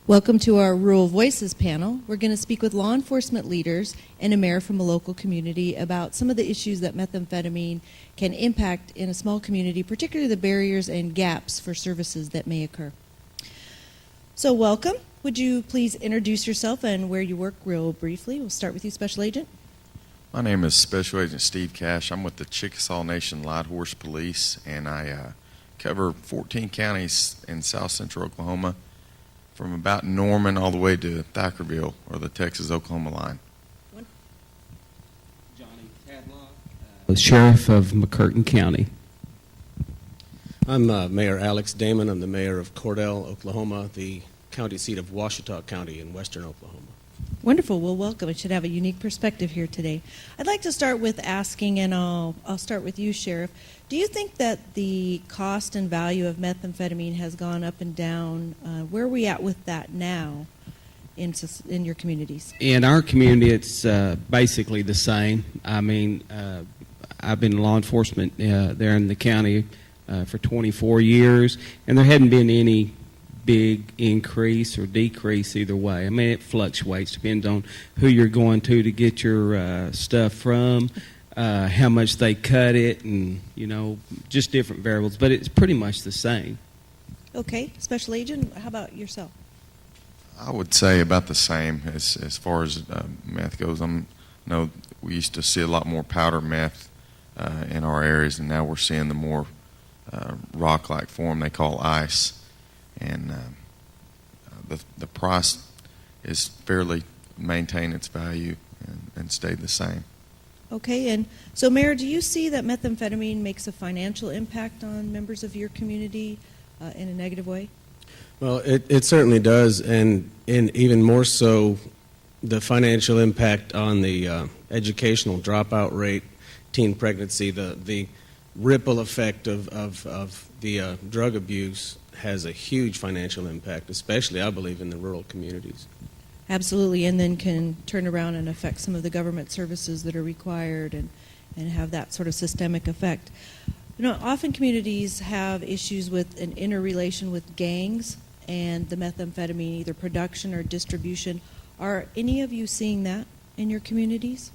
Welcome to our Rural Voices panel. We're going to speak with law enforcement leaders and a mayor from a local community about some of the issues that methamphetamine can impact in a small community, particularly the barriers and gaps for services that may occur. So welcome. Would you please introduce yourself and where you work real briefly? We'll start with you, Special Agent. My name is Special Agent Steve Cash. I'm with the Chickasaw Nation Lighthorse Police, and I cover 14 counties in south central Oklahoma, from about Norman all the way to Thackerville, or the Texas-Oklahoma line. Johnny Tadlock, Sheriff of McCurtain County. I'm Mayor Alex Damon. I'm the mayor of Cordell, Oklahoma, the county seat of Washita County in western Oklahoma. Wonderful. Well, welcome. I should have a unique perspective here today. I'd like to start with asking, and I'll start with you, Sheriff. Do you think that the cost and value of methamphetamine has gone up and down? Where are we at with that now in your communities? In our community, it's basically the same. I mean, I've been in law enforcement there in the county for 24 years, and there hadn't been any big increase or decrease either way. I mean, it fluctuates, depends on who you're going to get your stuff from, how much they cut it, and, you know, just different variables, but it's pretty much the same. Okay. Special Agent, how about yourself? I would say about the same as far as meth goes. I know we used to see a lot more powder meth in our areas, and now we're seeing the more rock-like form they call ice. And the price is fairly maintained its value and stayed the same. Okay, and so, Mayor, do you see that methamphetamine makes a financial impact on members of your community in a negative way? Well, it certainly does, and even more so, the financial impact on the educational dropout rate, teen pregnancy, the ripple effect of the drug abuse has a huge financial impact, especially, I believe, in the rural communities. Absolutely, and then can turn around and affect some of the government services that are required and have that sort of systemic effect. You know, often communities have issues with an interrelation with gangs and the methamphetamine, either production or distribution. Are any of you seeing that in your communities?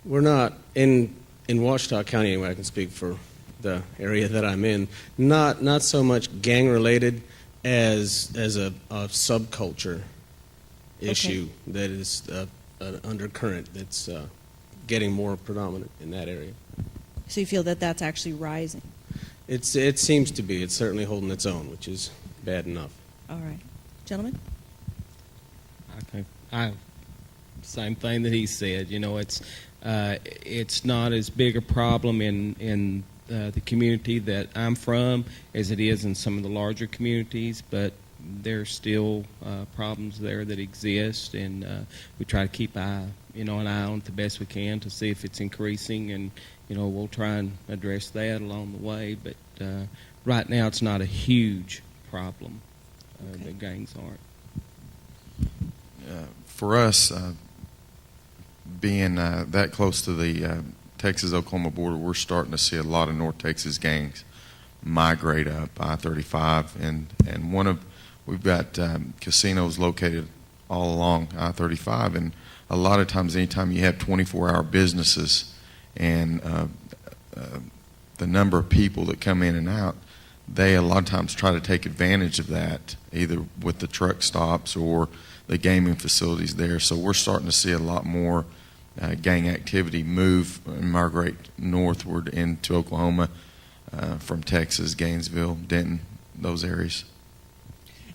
We're not, in Washita County anyway, I can speak for the area that I'm in, not so much gang related as a subculture issue that is an undercurrent that's getting more predominant in that area. So you feel that that's actually rising? It seems to be. It's certainly holding its own, which is bad enough. All right. Gentlemen? Same thing that he said. You know, it's not as big a problem in the community that I'm from as it is in some of the larger communities, but there's still problems there that exist, and we try to keep an eye on it the best we can to see if it's increasing, and we'll try and address that along the way. But right now, it's not a huge problem. Okay. The gangs aren't. For us, being that close to the Texas-Oklahoma border, we're starting to see a lot of North Texas gangs migrate up I-35, and we've got casinos located all along I-35, and a lot of times, anytime you have 24-hour businesses and the number of people that come in and out, they a lot of times try to take advantage of that, either with the truck stops or the gaming facilities there. So we're starting to see a lot more gang activity move and migrate northward into Oklahoma from Texas, Gainesville, Denton, those areas.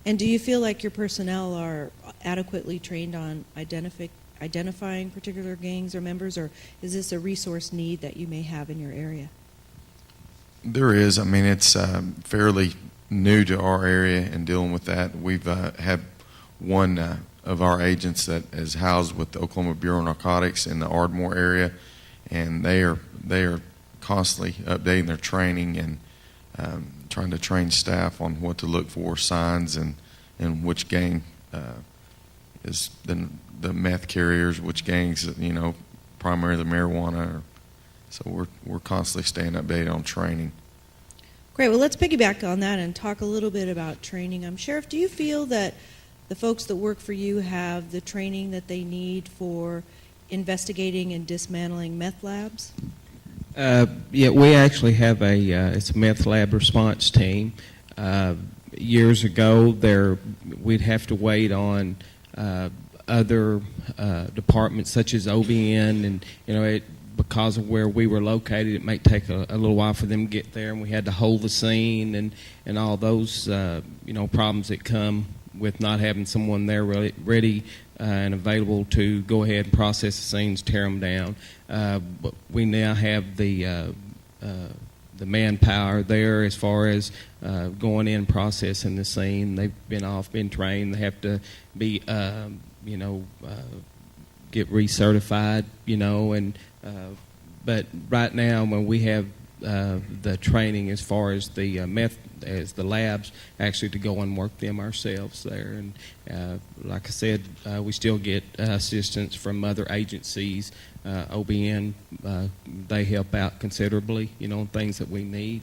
And do you feel like your personnel are adequately trained on identifying particular gangs or members, or is this a resource need that you may have in your area? There is. I mean, it's fairly new to our area and dealing with that. We've had one of our agents that is housed with the Oklahoma Bureau of Narcotics in the Ardmore area, and they are constantly updating their training and trying to train staff on what to look for, signs, and which gang is the meth carriers, which gangs, primarily the marijuana. So we're constantly staying updated on training. Great. Well, let's piggyback on that and talk a little bit about training. Sheriff, do you feel that the folks that work for you have the training that they need for investigating and dismantling meth labs? Yeah, we actually have it's a meth lab response team. Years ago, we'd have to wait on other departments such as OBN, and because of where we were located, it might take a little while for them to get there, and we had to hold the scene and all those problems that come with not having someone there really ready and available to go ahead and process the scenes, tear them down. But we now have the manpower there as far as going in and processing the scene. They've been trained. They have to be get recertified, but right now when we have the training as far as the the labs, actually to go and work them ourselves there, and like I said, we still get assistance from other agencies. OBN, they help out considerably, on things that we need,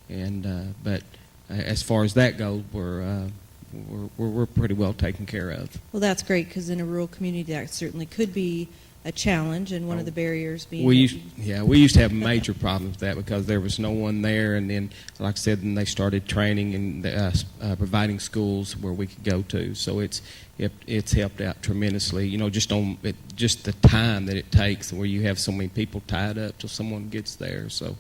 and but as far as that goes, we're pretty well taken care of. Well, that's great, because in a rural community that certainly could be a challenge, and one of the barriers being... We used to have major problems with that because there was no one there, and then, like I said, then they started training and providing schools where we could go to. So it's helped out tremendously. Just the time that it takes, where you have so many people tied up till someone gets there. So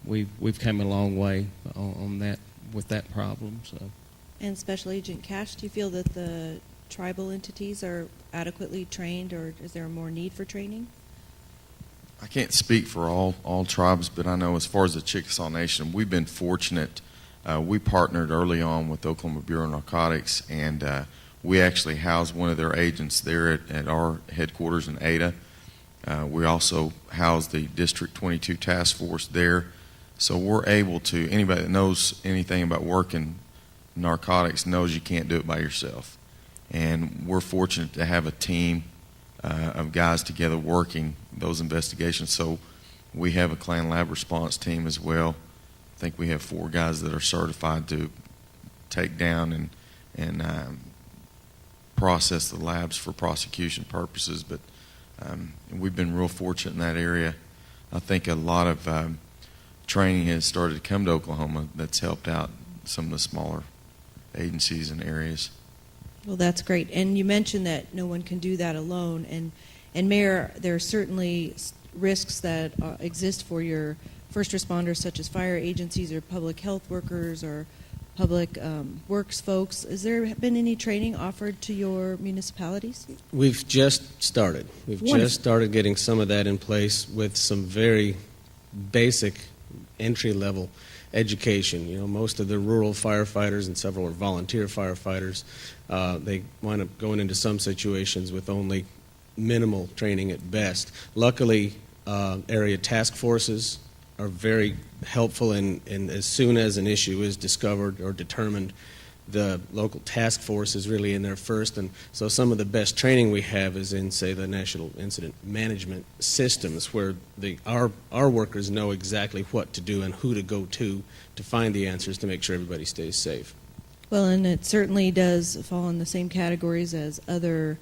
we've come a long way on that with that problem. So. And Special Agent Cash, do you feel that the tribal entities are adequately trained, or is there more need for training? I can't speak for all tribes, but I know as far as the Chickasaw Nation, we've been fortunate. We partnered early on with Oklahoma Bureau of Narcotics, and we actually housed one of their agents there at our headquarters in Ada. We also housed the District 22 Task Force there. So we're able to, anybody that knows anything about working narcotics knows you can't do it by yourself. And we're fortunate to have a team of guys together working those investigations. So we have a Clan Lab response team as well. I think we have 4 guys that are certified to take down and process the labs for prosecution purposes. But we've been real fortunate in that area. I think a lot of training has started to come to Oklahoma that's helped out some of the smaller agencies and areas. Well, that's great. And you mentioned that no one can do that alone. And Mayor, there are certainly risks that exist for your first responders, such as fire agencies or public health workers or public works folks. Has there been any training offered to your municipalities? We've just started. We've just started getting some of that in place with some very basic entry-level education. Most of the rural firefighters and several are volunteer firefighters. They wind up going into some situations with only minimal training at best. Luckily, area task forces are very helpful, and as soon as an issue is discovered or determined, the local task force is really in there first. And so some of the best training we have is in, say, the National Incident Management Systems, where our workers know exactly what to do and who to go to find the answers to make sure everybody stays safe. Well, and it certainly does fall in the same categories as other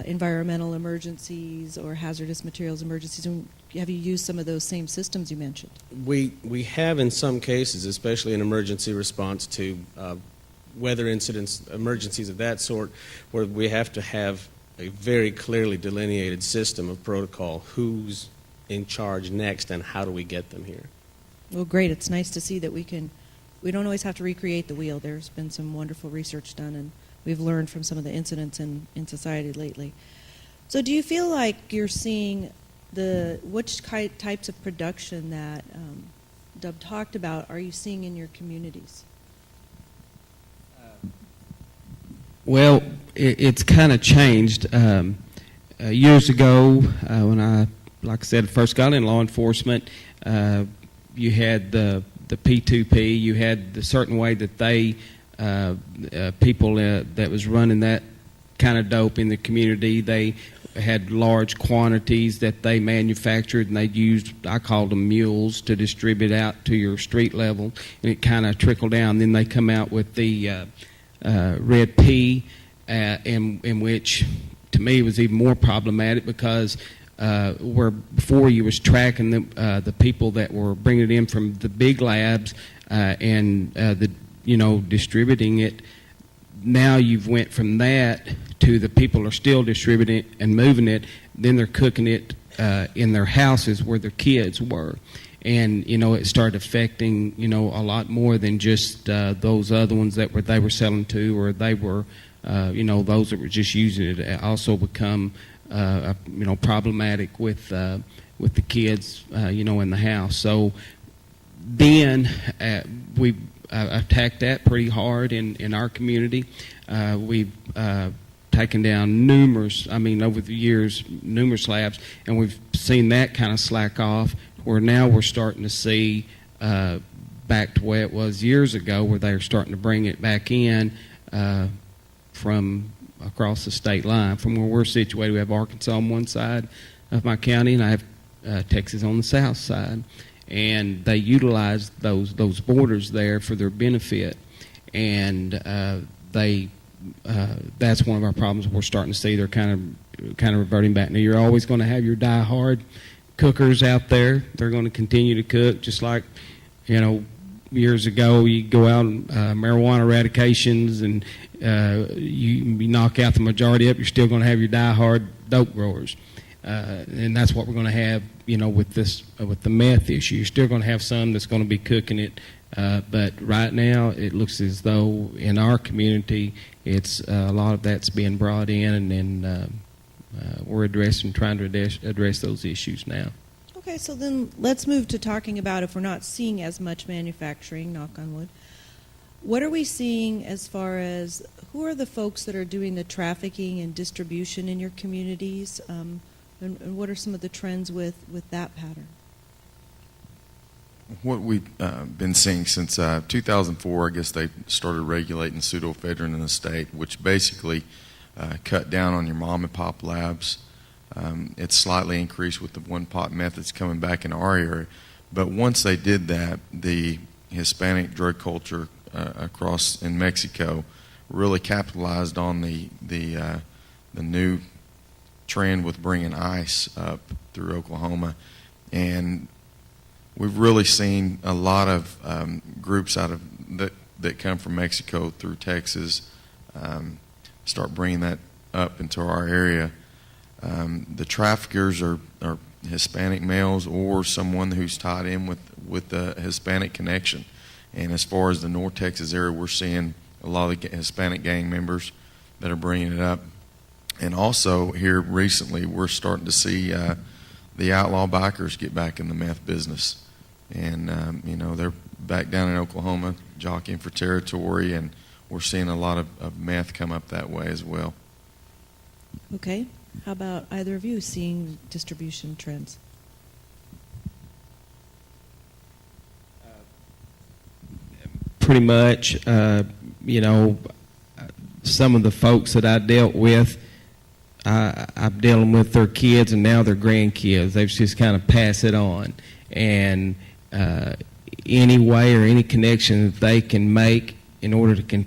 environmental emergencies or hazardous materials emergencies. And have you used some of those same systems you mentioned? We have in some cases, especially in emergency response to weather incidents, emergencies of that sort, where we have to have a very clearly delineated system of protocol, who's in charge next and how do we get them here. Well, great. It's nice to see that we don't always have to recreate the wheel. There's been some wonderful research done, and we've learned from some of the incidents in society lately. So do you feel like you're seeing which types of production that Dub talked about are you seeing in your communities? Well, it's kind of changed. Years ago, when I, like I said, first got in law enforcement, you had the P2P, you had the certain way that people that was running that kind of dope in the community. They had large quantities that they manufactured, and they used, I called them mules, to distribute out to your street level, and it kind of trickled down. Then they come out with the red pea, in which, to me, was even more problematic because where before you was tracking the people that were bringing it in from the big labs and distributing it. Now you've went from that to the people are still distributing it and moving it. Then they're cooking it in their houses where their kids were, and it started affecting a lot more than just those other ones that they were selling to, or they were those that were just using it. It also become problematic with the kids in the house. So then we attacked that pretty hard in our community. We've taken down over the years, numerous labs, and we've seen that kind of slack off, where now we're starting to see back to where it was years ago, where they're starting to bring it back in from across the state line. From where we're situated, we have Arkansas on one side of my county, and I have Texas on the south side. And they utilize those borders there for their benefit, and that's one of our problems. We're starting to see they're kind of reverting back. Now, you're always going to have your die-hard cookers out there. They're going to continue to cook, just like years ago. You go out and marijuana eradications, and you knock out the majority up. You're still going to have your die-hard dope growers. And that's what we're going to have, with the meth issue. You're still going to have some that's going to be cooking it, but right now it looks as though in our community, it's a lot of that's being brought in, and we're trying to address those issues now. Okay, so then let's move to talking about, if we're not seeing as much manufacturing, knock on wood, what are we seeing as far as who are the folks that are doing the trafficking and distribution in your communities? And what are some of the trends with that pattern? What we've been seeing since 2004, I guess they started regulating pseudoephedrine in the state, which basically cut down on your mom and pop labs. It's slightly increased with the one-pot methods coming back in our area. But once they did that, the Hispanic drug culture across in Mexico really capitalized on the new trend with bringing ice up through Oklahoma, and we've really seen a lot of groups out of that come from Mexico through Texas start bringing that up into our area. The traffickers are Hispanic males or someone who's tied in with the Hispanic connection. And as far as the North Texas area, we're seeing a lot of Hispanic gang members that are bringing it up. And also here recently, we're starting to see the outlaw bikers get back in the meth business. And, they're back down in Oklahoma jockeying for territory, and we're seeing a lot of meth come up that way as well. Okay. How about either of you seeing distribution trends? Pretty much, some of the folks that I dealt with, I'm dealing with their kids and now their grandkids. They've just kind of pass it on. And any way or any connection that they can make in order to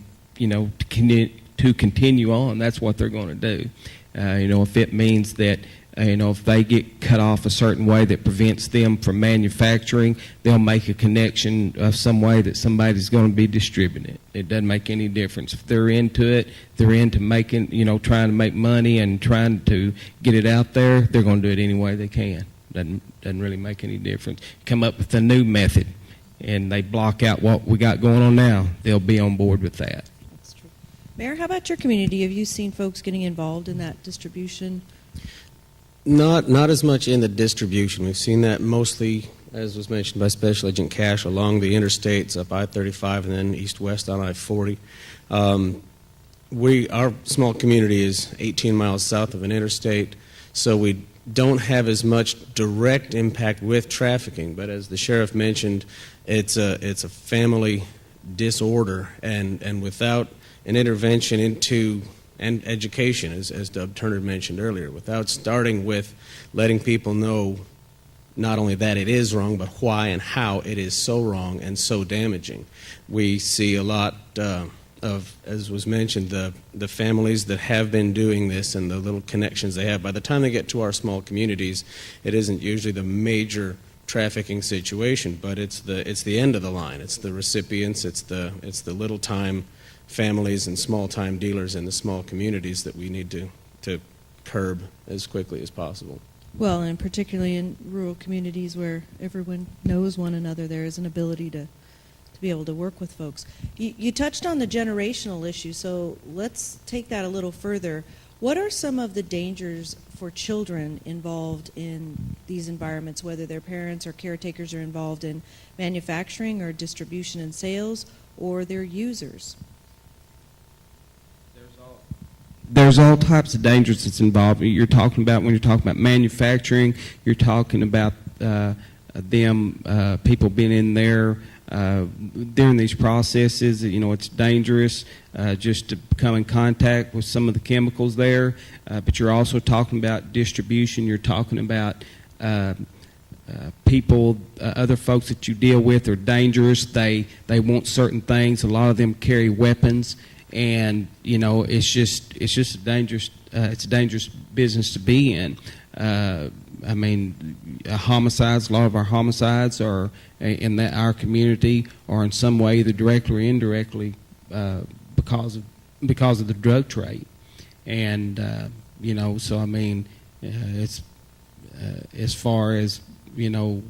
continue on, that's what they're going to do. If it means that, if they get cut off a certain way that prevents them from manufacturing, they'll make a connection of some way that somebody's going to be distributing it. It doesn't make any difference. If they're into it, they're into making, trying to make money and trying to get it out there, they're going to do it any way they can. Doesn't really make any difference. Come up with a new method, and they block out what we got going on now, they'll be on board with that. That's true. Mayor, how about your community? Have you seen folks getting involved in that distribution? Not as much in the distribution. We've seen that mostly, as was mentioned by Special Agent Cash, along the interstates up I-35 and then east-west on I-40. Our small community is 18 miles south of an interstate, so we don't have as much direct impact with trafficking. But as the sheriff mentioned, it's a family disorder, and without an intervention into and education, as Dub Turner mentioned earlier, without starting with letting people know not only that it is wrong, but why and how it is so wrong and so damaging. We see a lot of, as was mentioned, the families that have been doing this and the little connections they have. By the time they get to our small communities, it isn't usually the major trafficking situation, but it's the end of the line. It's the recipients, it's the little time families and small time dealers in the small communities that we need to curb as quickly as possible. Well, and particularly in rural communities where everyone knows one another, there is an ability to be able to work with folks. You touched on the generational issue, so let's take that a little further. What are some of the dangers for children involved in these environments, whether their parents or caretakers are involved in manufacturing or distribution and sales, or their users? There's all types of dangers that's involved. You're talking about, when you're talking about manufacturing, you're talking about people being in there during these processes. You know, it's dangerous just to come in contact with some of the chemicals there. But you're also talking about distribution. You're talking about people, other folks that you deal with are dangerous. They want certain things. A lot of them carry weapons. And you know, it's just a dangerous business to be in. I mean, homicides. A lot of our homicides are in our community, are in some way, either directly or indirectly, because of the drug trade. And you know, so I mean, it's as far as you know,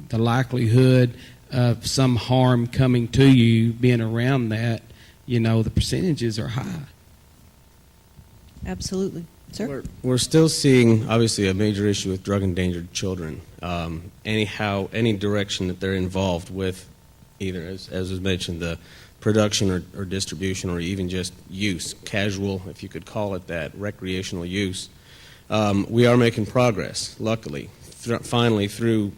the likelihood of some harm coming to you, being around that. You know, the percentages are high. Absolutely. Sir? We're still seeing, obviously, a major issue with drug-endangered children. Any direction that they're involved with, either, as was mentioned, the production or distribution or even just use, casual, if you could call it that, recreational use, we are making progress, luckily. Finally, through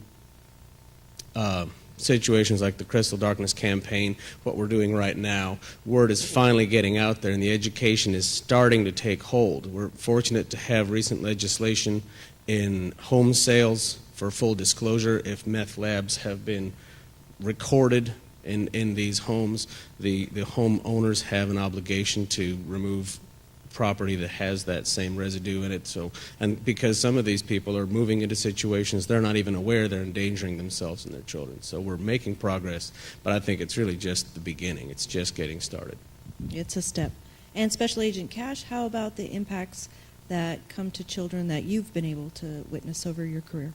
situations like the Crystal Darkness campaign, what we're doing right now, word is finally getting out there and the education is starting to take hold. We're fortunate to have recent legislation in home sales for full disclosure. If meth labs have been recorded in these homes, the homeowners have an obligation to remove property that has that same residue in it. So, and because some of these people are moving into situations they're not even aware they're endangering themselves and their children. So we're making progress, but I think it's really just the beginning. It's just getting started. It's a step. And Special Agent Cash, how about the impacts that come to children that you've been able to witness over your career?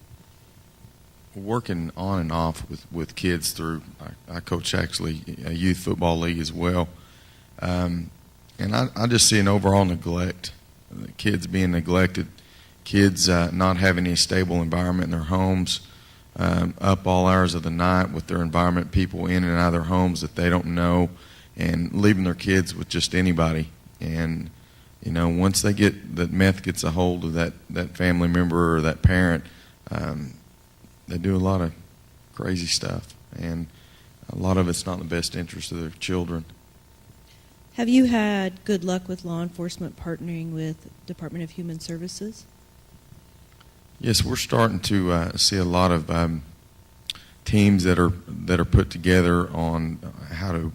Working on and off with kids through, I coach actually a youth football league as well. And I just see an overall neglect, kids being neglected, kids not having a stable environment in their homes, up all hours of the night with their environment, people in and out of their homes that they don't know, and leaving their kids with just anybody. And, you know, once they get, that meth gets a hold of that family member or that parent, they do a lot of crazy stuff. And a lot of it's not in the best interest of their children. Have you had good luck with law enforcement partnering with Department of Human Services? Yes, we're starting to see a lot of teams that are put together on how to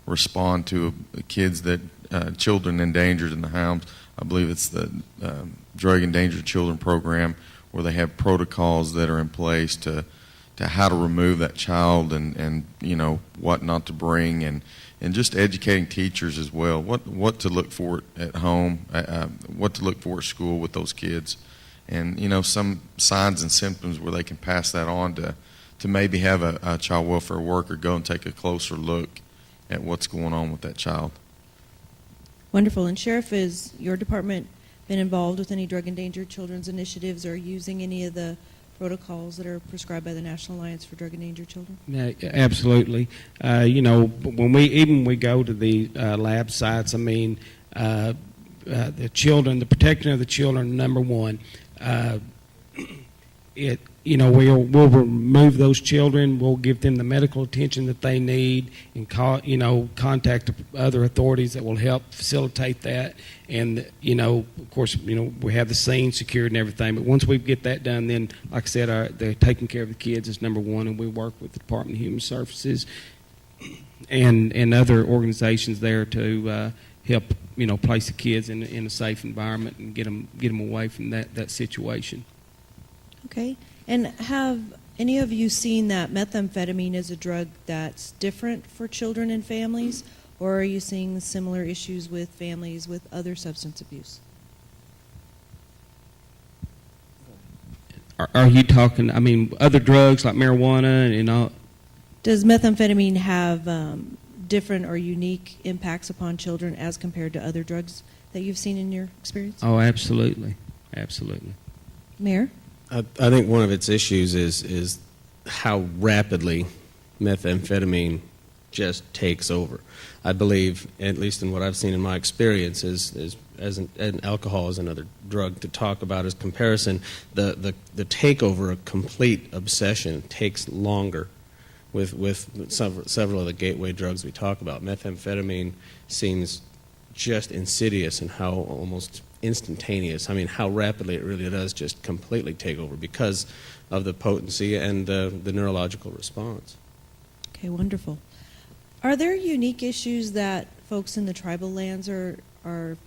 respond to kids that children endangered in the homes. I believe it's the Drug Endangered Children program, where they have protocols that are in place to how to remove that child and you know what not to bring, and just educating teachers as well, what to look for at home, what to look for at school with those kids, and you know some signs and symptoms where they can pass that on to maybe have a child welfare worker go and take a closer look at what's going on with that child. Wonderful. And Sheriff, is your department been involved with any drug endangered children's initiatives or using any of the protocols that are prescribed by the National Alliance for Drug Endangered Children? Yeah, absolutely. You know, when we go to the lab sites, I mean, the children, the protection of the children, number one. we'll remove those children. We'll give them the medical attention that they need, and contact other authorities that will help facilitate that. And of course, we have the scene secured and everything. But once we get that done, then, like I said, they're taking care of the kids is number one, and we work with the Department of Human Services and other organizations there to help place the kids in a safe environment and get them away from that situation. Okay. And have any of you seen that methamphetamine is a drug that's different for children and families, or are you seeing similar issues with families with other substance abuse? Are you talking, other drugs like marijuana and all? Does methamphetamine have different or unique impacts upon children as compared to other drugs that you've seen in your experience? Oh, absolutely. Absolutely. Mayor? I think one of its issues is how rapidly methamphetamine just takes over. I believe, at least in what I've seen in my experience, and alcohol is another drug to talk about as comparison, the takeover, a complete obsession, takes longer with several of the gateway drugs we talk about. Methamphetamine seems just insidious in how almost instantaneous, how rapidly it really does just completely take over because of the potency and the neurological response. Okay, wonderful. Are there unique issues that folks in the tribal lands are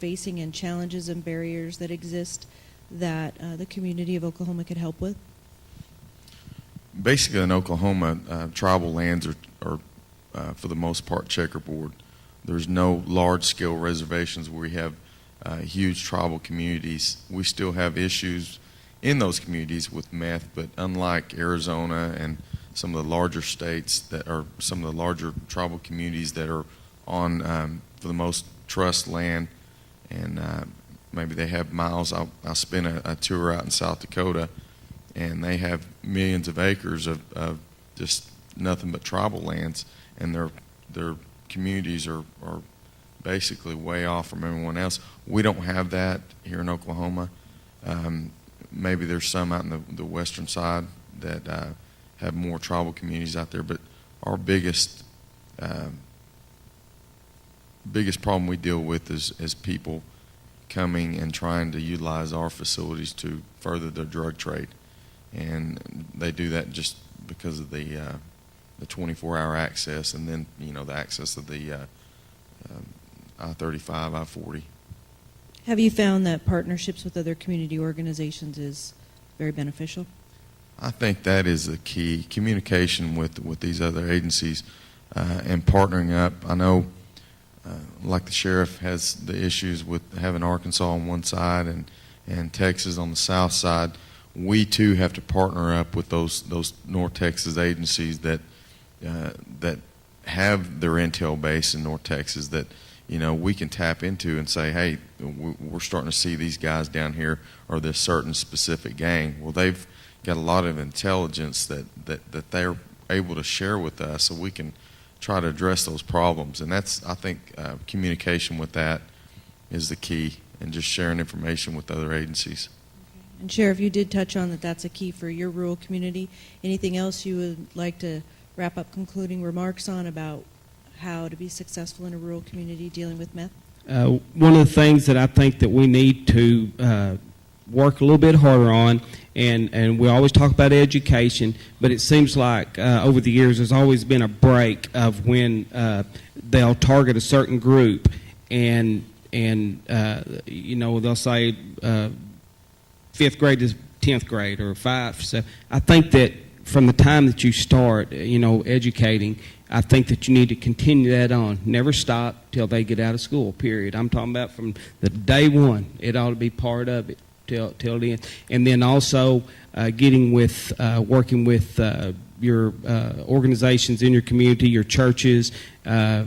facing, and challenges and barriers that exist that the community of Oklahoma could help with? Basically, in Oklahoma, tribal lands are for the most part, checkerboard. There's no large-scale reservations where we have huge tribal communities. We still have issues in those communities with meth, but unlike Arizona and some of the larger states that are some of the larger tribal communities that are on, for the most, trust land, and maybe they have miles. I spent a tour out in South Dakota, and they have millions of acres of just nothing but tribal lands, and their communities are basically way off from everyone else. We don't have that here in Oklahoma. Maybe there's some out in the western side that have more tribal communities out there, but our biggest problem we deal with is people coming and trying to utilize our facilities to further their drug trade, and they do that just because of the 24-hour access, and then the access of the I-35, I-40. Have you found that partnerships with other community organizations is very beneficial? I think that is the key, communication with these other agencies and partnering up. I know, like the sheriff has the issues with having Arkansas on one side and Texas on the south side. We too have to partner up with those North Texas agencies that have their intel base in North Texas that we can tap into and say, hey, we're starting to see these guys down here or this certain specific gang. Well, they've got a lot of intelligence that they're able to share with us, so we can try to address those problems. And that's, I think, communication with that is the key, and just sharing information with other agencies. Okay. And Sheriff, you did touch on that's a key for your rural community. Anything else you would like to wrap up concluding remarks on about how to be successful in a rural community dealing with meth? One of the things that I think that we need to work a little bit harder on, and we always talk about education, but it seems like over the years there's always been a break of when they'll target a certain group, and they'll say 5th grade to 10th grade or 5. So I think that from the time that you start, educating, I think that you need to continue that on. Never stop till they get out of school, period. I'm talking about from the day one. It ought to be part of it till the end. And then also working with your organizations in your community, your churches, other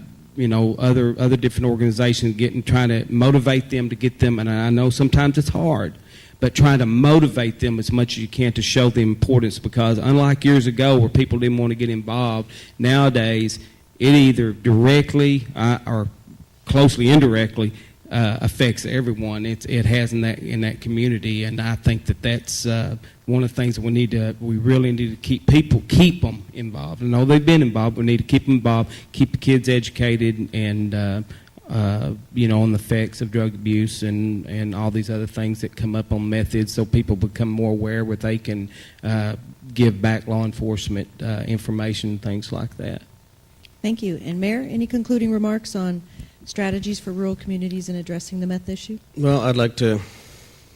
different organizations, trying to motivate them to get them. And I know sometimes it's hard, but trying to motivate them as much as you can to show the importance, because unlike years ago where people didn't want to get involved, nowadays it either directly or closely indirectly affects everyone. It has in that community, and I think that's one of the things that we really need to keep them involved. I know they've been involved. We need to keep them involved, keep the kids educated, and on the effects of drug abuse and all these other things that come up on methods, so people become more aware where they can give back law enforcement information, things like that. Thank you. And Mayor, any concluding remarks on strategies for rural communities in addressing the meth issue? Well, I'd like to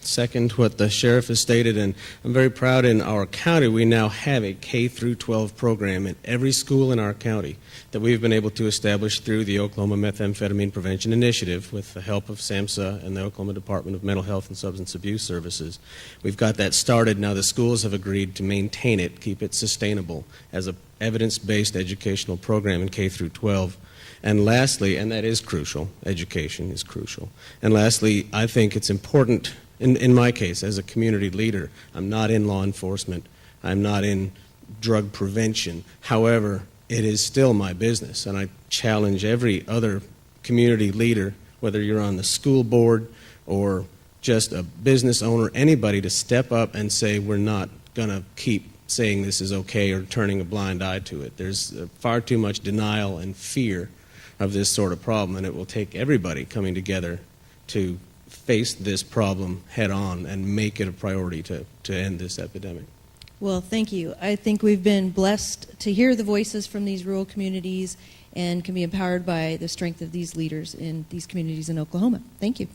second what the sheriff has stated, and I'm very proud in our county we now have a K through 12 program in every school in our county that we've been able to establish through the Oklahoma Methamphetamine Prevention Initiative with the help of SAMHSA and the Oklahoma Department of Mental Health and Substance Abuse Services. We've got that started. Now the schools have agreed to maintain it, keep it sustainable as a evidence-based educational program in K through 12. And lastly, and that is crucial, education is crucial. And lastly, I think it's important, in my case, as a community leader, I'm not in law enforcement, I'm not in drug prevention. However, it is still my business, and I challenge every other community leader, whether you're on the school board or just a business owner, anybody, to step up and say we're not going to keep saying this is okay or turning a blind eye to it. There's far too much denial and fear of this sort of problem, and it will take everybody coming together to face this problem head on and make it a priority to end this epidemic. Well, thank you. I think we've been blessed to hear the voices from these rural communities and can be empowered by the strength of these leaders in these communities in Oklahoma. Thank you.